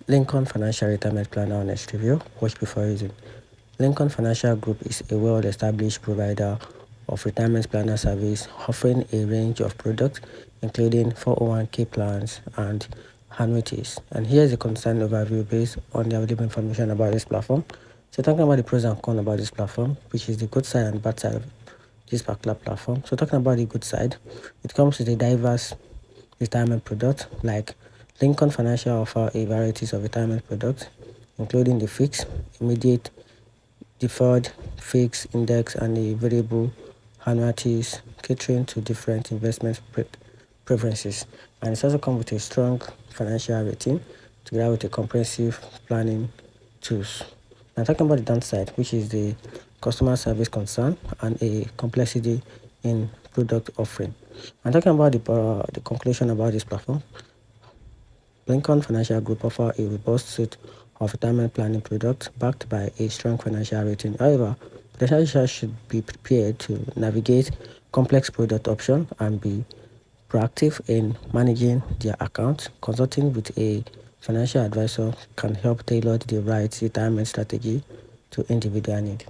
Lincoln Financial Retirement Planner Honest Review. Watch before using. Lincoln Financial Group is a well-established provider of retirement planner service, offering a range of products, including 401k plans and annuities. And here's a concise overview based on the available information about this platform. So talking about the pros and cons about this platform, which is the good side and bad side of this particular platform. So talking about the good side, it comes with a diverse retirement product like Lincoln Financial offer a variety of retirement products, including the fixed, immediate, deferred, fixed, index, and the variable annuities, catering to different investment preferences. And it's also come with a strong financial rating together with a comprehensive planning tools. Now talking about the downside, which is the customer service concern and a complexity in product offering. And talking about the conclusion about this platform, Lincoln Financial Group offer a robust suite of retirement planning products backed by a strong financial rating. However, potential users should be prepared to navigate complex product options and be proactive in managing their accounts. Consulting with a financial advisor can help tailor the right retirement strategy to individual need.